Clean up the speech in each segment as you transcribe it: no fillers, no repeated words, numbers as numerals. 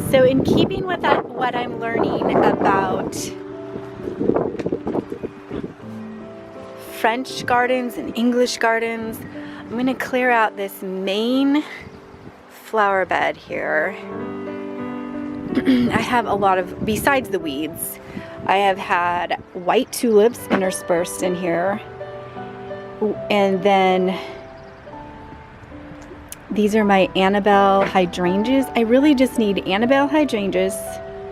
So in keeping with what I'm learning about French gardens and English gardens, I'm going to clear out this main flower bed here. I have a lot of, besides the weeds, I have had white tulips interspersed in here. And then these are my Annabelle hydrangeas. I really just need Annabelle hydrangeas,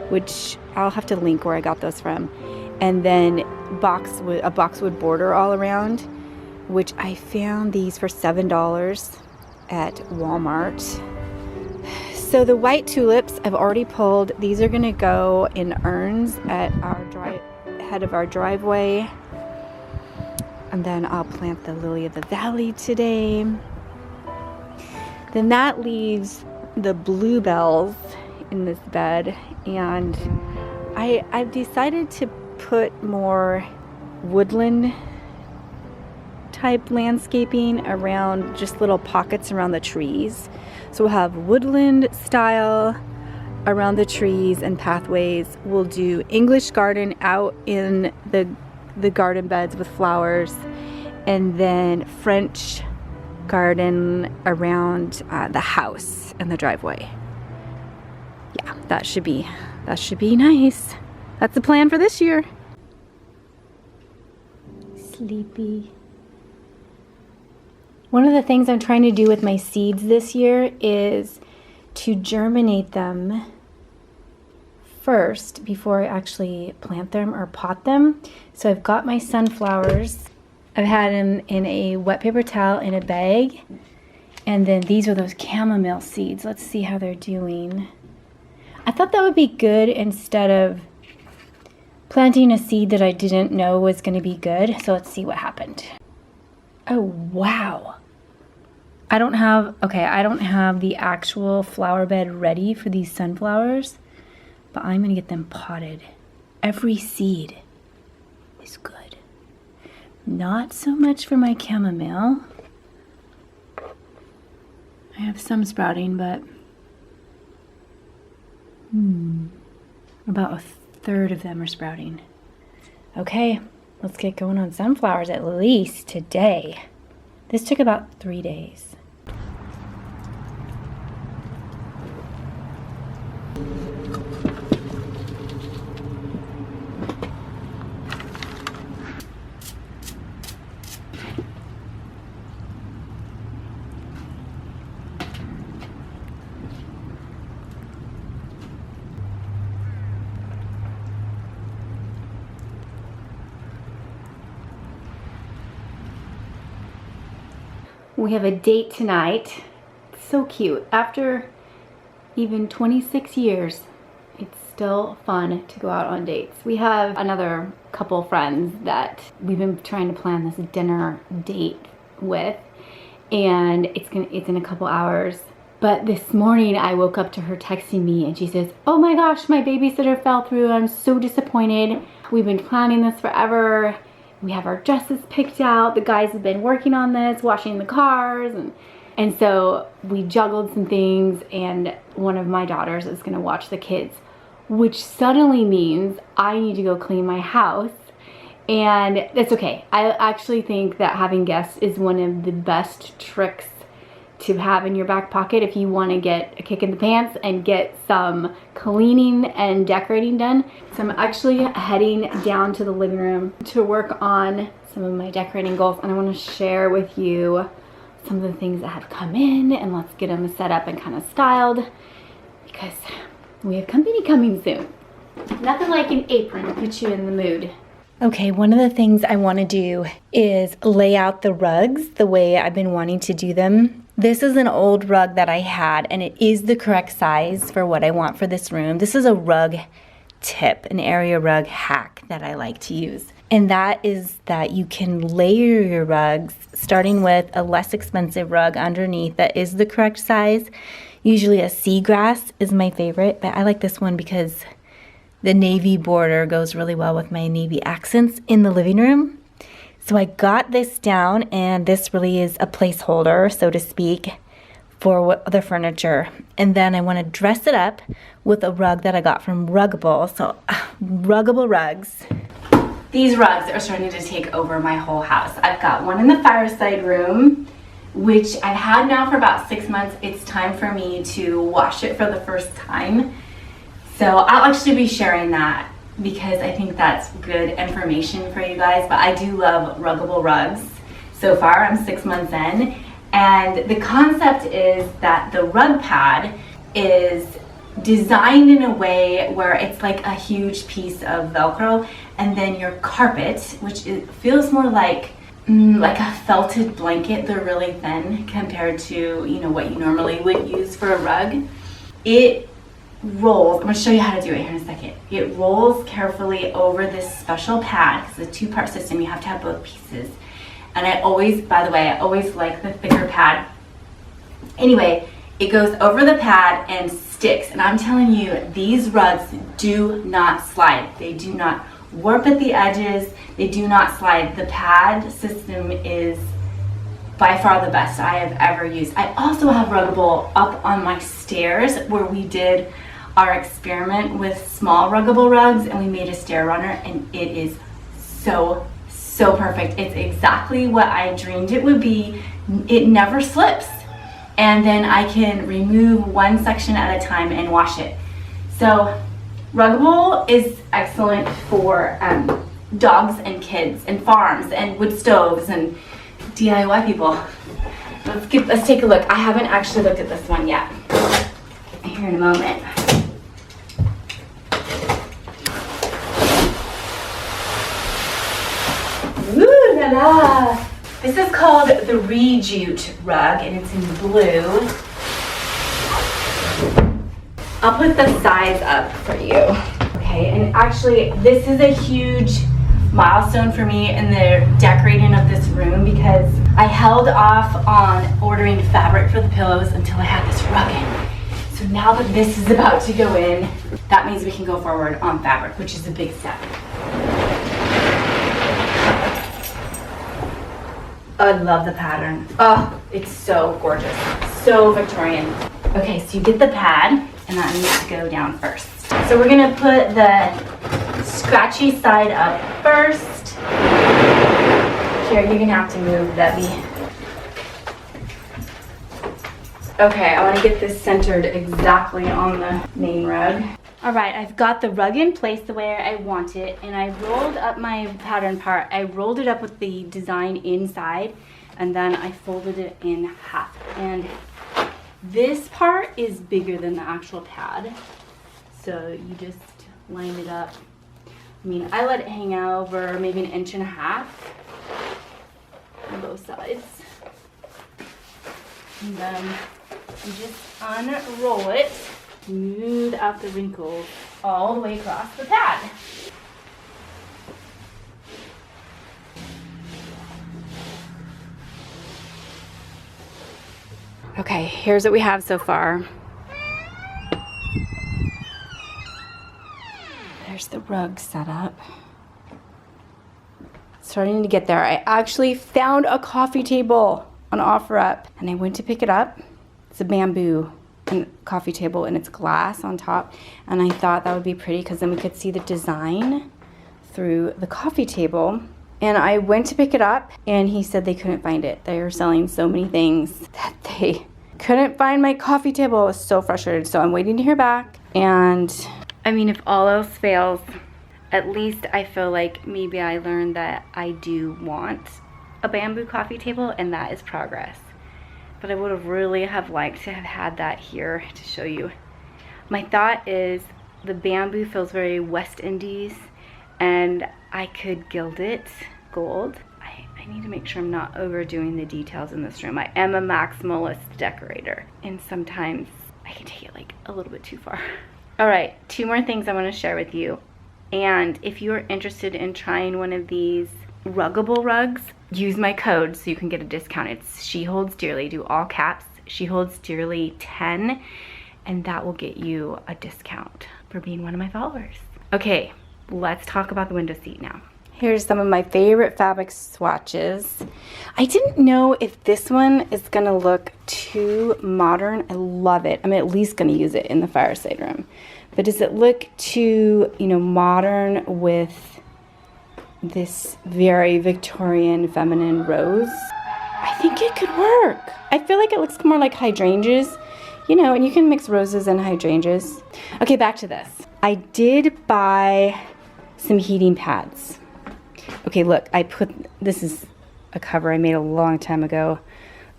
which I'll have to link where I got those from. And then a boxwood border all around, which I found these for $7 at Walmart. So the white tulips I've already pulled. These are gonna go in urns at our head of our driveway. And then I'll plant the lily of the valley today. Then that leaves the bluebells in this bed. And I've decided to put more woodland type landscaping around, just little pockets around the trees. So we'll have woodland style around the trees and pathways. We'll do English garden out in the garden beds with flowers, and then French garden around the house and the driveway. Yeah, that should be nice. That's the plan for this year. Sleepy. One of the things I'm trying to do with my seeds this year is to germinate them first before I actually plant them or pot them. So I've got my sunflowers. I've had them in a wet paper towel in a bag. And then these are those chamomile seeds. Let's see how they're doing. I thought that would be good instead of planting a seed that I didn't know was going to be good. So let's see what happened. Oh, wow. I don't have the actual flower bed ready for these sunflowers, but I'm going to get them potted. Every seed is good. Not so much for my chamomile. I have some sprouting, but about a third of them are sprouting. Okay, let's get going on sunflowers at least today. This took about 3 days. We have a date tonight. It's so cute. After even 26 years, it's still fun to go out on dates. We have another couple friends that we've been trying to plan this dinner date with, and it's in a couple hours. But this morning I woke up to her texting me and she says, "Oh my gosh, my babysitter fell through. I'm so disappointed. We've been planning this forever. We have our dresses picked out. The guys have been working on this, washing the cars." And so we juggled some things, and one of my daughters is gonna watch the kids, which suddenly means I need to go clean my house. And that's okay. I actually think that having guests is one of the best tricks to have in your back pocket if you want to get a kick in the pants and get some cleaning and decorating done. So I'm actually heading down to the living room to work on some of my decorating goals, and I want to share with you some of the things that have come in, and let's get them set up and kind of styled because we have company coming soon. Nothing like an apron to put you in the mood. Okay, one of the things I want to do is lay out the rugs the way I've been wanting to do them. This is an old rug that I had, and it is the correct size for what I want for this room. This is a rug tip, an area rug hack that I like to use. And that is that you can layer your rugs, starting with a less expensive rug underneath that is the correct size. Usually a seagrass is my favorite, but I like this one because the navy border goes really well with my navy accents in the living room. So I got this down, and this really is a placeholder, so to speak, for the furniture. And then I want to dress it up with a rug that I got from Ruggable. So Ruggable rugs. These rugs are starting to take over my whole house. I've got one in the fireside room, which I've had now for about 6 months. It's time for me to wash it for the first time. So I'll actually be sharing that because I think that's good information for you guys. But I do love Ruggable rugs. So far, I'm 6 months in. And the concept is that the rug pad is designed in a way where it's like a huge piece of Velcro, and then your carpet, which feels more like a felted blanket. They're really thin compared to, you know, what you normally would use for a rug. It rolls. I'm going to show you how to do it here in a second. It rolls carefully over this special pad. It's a two-part system. You have to have both pieces. And I always, by the way, I always like the thicker pad. Anyway, it goes over the pad and sticks. And I'm telling you, these rugs do not slide. They do not warp at the edges. They do not slide. The pad system is by far the best I have ever used. I also have Ruggable up on my stairs where we did our experiment with small Ruggable rugs, and we made a stair runner, and it is so perfect. It's exactly what I dreamed it would be. It never slips. And then I can remove one section at a time and wash it. So Ruggable is excellent for dogs and kids and farms and wood stoves and DIY people. Let's take a look. I haven't actually looked at this one yet. Here in a moment. Ooh la la! This is called the Rejute rug, and it's in blue. I'll put the size up for you. Okay, and actually, this is a huge milestone for me in the decorating of this room because I held off on ordering fabric for the pillows until I had this rug in. So now that this is about to go in, that means we can go forward on fabric, which is a big step. I love the pattern. Oh, it's so gorgeous. So Victorian. Okay, so you get the pad, and that needs to go down first. So we're gonna put the scratchy side up first. Here, you're gonna have to move, Debbie. Okay, I wanna get this centered exactly on the main rug. All right, I've got the rug in place the way I want it, and I rolled up my pattern part. I rolled it up with the design inside, and then I folded it in half. And this part is bigger than the actual pad, so you just line it up. I mean, I let it hang out over maybe 1.5 inches on both sides. And then you just unroll it. Smooth out the wrinkles all the way across the pad. Okay, here's what we have so far. There's the rug set up. Starting to get there. I actually found a coffee table on OfferUp, and I went to pick it up. It's a bamboo coffee table, and it's glass on top, and I thought that would be pretty because then we could see the design through the coffee table. And I went to pick it up, and he said they couldn't find it. They were selling so many things that they couldn't find my coffee table. I was so frustrated, so I'm waiting to hear back. And I mean, if all else fails, at least I feel like maybe I learned that I do want a bamboo coffee table, and that is progress. But I would have really have liked to have had that here to show you. My thought is the bamboo feels very West Indies, and I could gild it gold. I need to make sure I'm not overdoing the details in this room. I am a maximalist decorator, and sometimes I can take it like a little bit too far. All right, 2 more things I want to share with you. And if you're interested in trying one of these Ruggable rugs, use my code so you can get a discount. It's She Holds Dearly, do all caps, She Holds Dearly 10, and that will get you a discount for being one of my followers. Okay, let's talk about the window seat now. Here's some of my favorite fabric swatches. I didn't know if this one is gonna look too modern. I love it. I'm at least gonna use it in the fireside room. But does it look too, you know, modern with this very Victorian feminine rose? I think it could work. I feel like it looks more like hydrangeas, you know, and you can mix roses and hydrangeas. Okay, back to this. I did buy some heating pads. Okay, look, this is a cover I made a long time ago,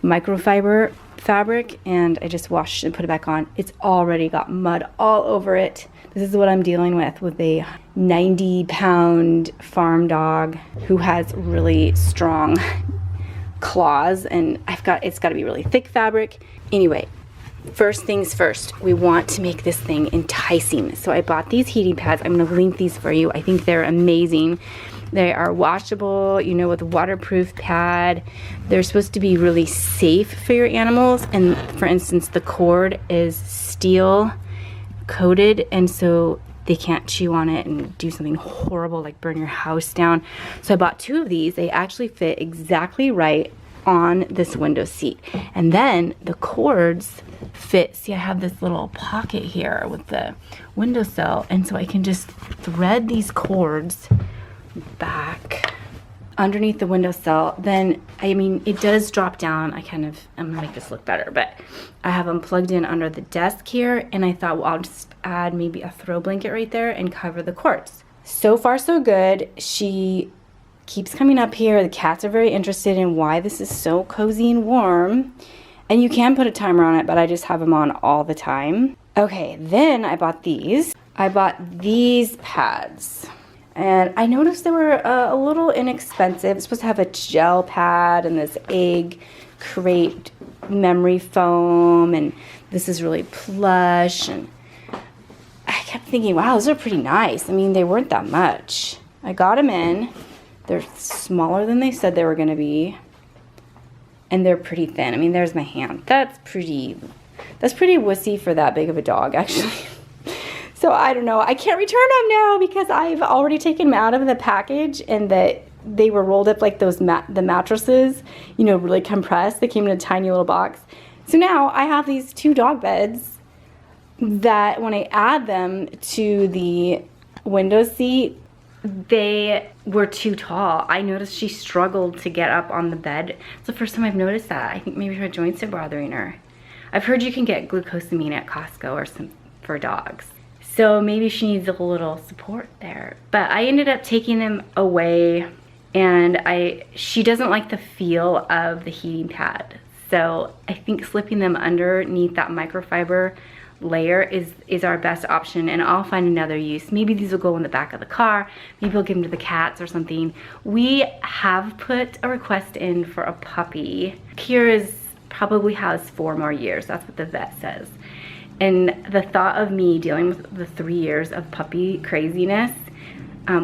microfiber fabric, and I just washed and put it back on. It's already got mud all over it. This is what I'm dealing with a 90-pound farm dog who has really strong claws, and it's got to be really thick fabric. Anyway, first things first, we want to make this thing enticing. So I bought these heating pads. I'm going to link these for you. I think they're amazing. They are washable, you know, with a waterproof pad. They're supposed to be really safe for your animals. And for instance, the cord is steel coated, and so they can't chew on it and do something horrible like burn your house down. So I bought 2 of these. They actually fit exactly right on this window seat. And then the cords fit. See, I have this little pocket here with the windowsill, and so I can just thread these cords back underneath the windowsill. Then, I mean, it does drop down. I'm gonna make this look better, but I have them plugged in under the desk here, and I thought, well, I'll just add maybe a throw blanket right there and cover the cords. So far, so good. She keeps coming up here. The cats are very interested in why this is so cozy and warm. And you can put a timer on it, but I just have them on all the time. Okay, then I bought these. I bought these pads. And I noticed they were a little inexpensive. It's supposed to have a gel pad and this egg crate memory foam, and this is really plush. And I kept thinking, wow, those are pretty nice. I mean, they weren't that much. I got them in. They're smaller than they said they were gonna be. And they're pretty thin. I mean, there's my hand. That's pretty wussy for that big of a dog, actually. So I don't know. I can't return them now because I've already taken them out of the package, and that they were rolled up like those the mattresses, you know, really compressed. They came in a tiny little box. So now I have these 2 dog beds that when I add them to the window seat, they were too tall. I noticed she struggled to get up on the bed. It's the first time I've noticed that. I think maybe her joints are bothering her. I've heard you can get glucosamine at Costco or some for dogs. So maybe she needs a little support there. But I ended up taking them away, and she doesn't like the feel of the heating pad. So I think slipping them underneath that microfiber layer is our best option, and I'll find another use. Maybe these will go in the back of the car. Maybe I'll give them to the cats or something. We have put a request in for a puppy. Kira's probably has 4 more years. That's what the vet says. And the thought of me dealing with the 3 years of puppy craziness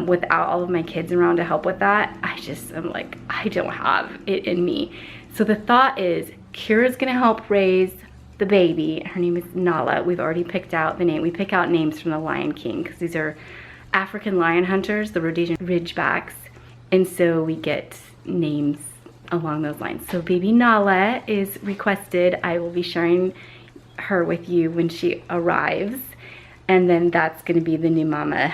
without all of my kids around to help with that, I'm like, I don't have it in me. So the thought is Kira's gonna help raise the baby. Her name is Nala. We've already picked out the name. We pick out names from the Lion King because these are African lion hunters, the Rhodesian Ridgebacks. And so we get names along those lines. So baby Nala is requested. I will be sharing her with you when she arrives, and then that's gonna be the new mama.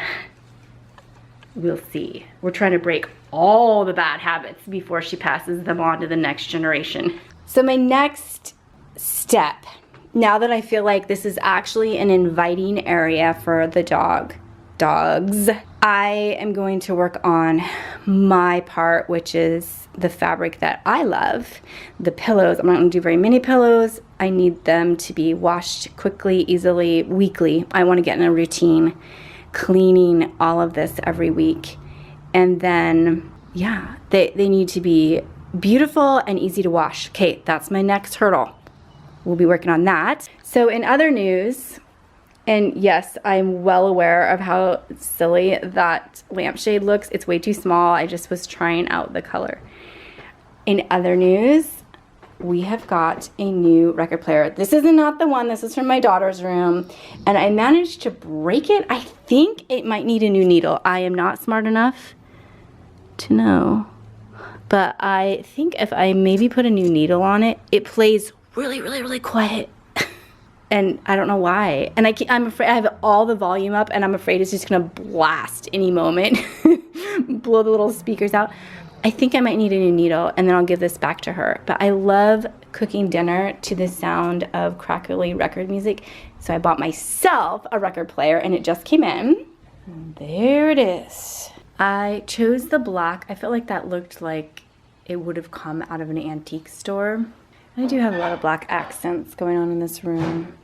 We'll see. We're trying to break all the bad habits before she passes them on to the next generation. So my next step, now that I feel like this is actually an inviting area for the dogs, I am going to work on my part, which is the fabric that I love, the pillows. I'm not gonna do very many pillows. I need them to be washed quickly, easily, weekly. I wanna get in a routine, cleaning all of this every week. And then, yeah, they need to be beautiful and easy to wash. Okay, that's my next hurdle. We'll be working on that. So in other news, and yes, I'm well aware of how silly that lampshade looks. It's way too small. I just was trying out the color. In other news, we have got a new record player. This is not the one. This is from my daughter's room. And I managed to break it. I think it might need a new needle. I am not smart enough to know. But I think if I maybe put a new needle on it, it plays really, really, really quiet. And I don't know why. And I'm afraid I have all the volume up and I'm afraid it's just gonna blast any moment. Blow the little speakers out. I think I might need a new needle and then I'll give this back to her. But I love cooking dinner to the sound of crackly record music. So I bought myself a record player and it just came in. And there it is. I chose the black. I felt like that looked like it would have come out of an antique store. I do have a lot of black accents going on in this room.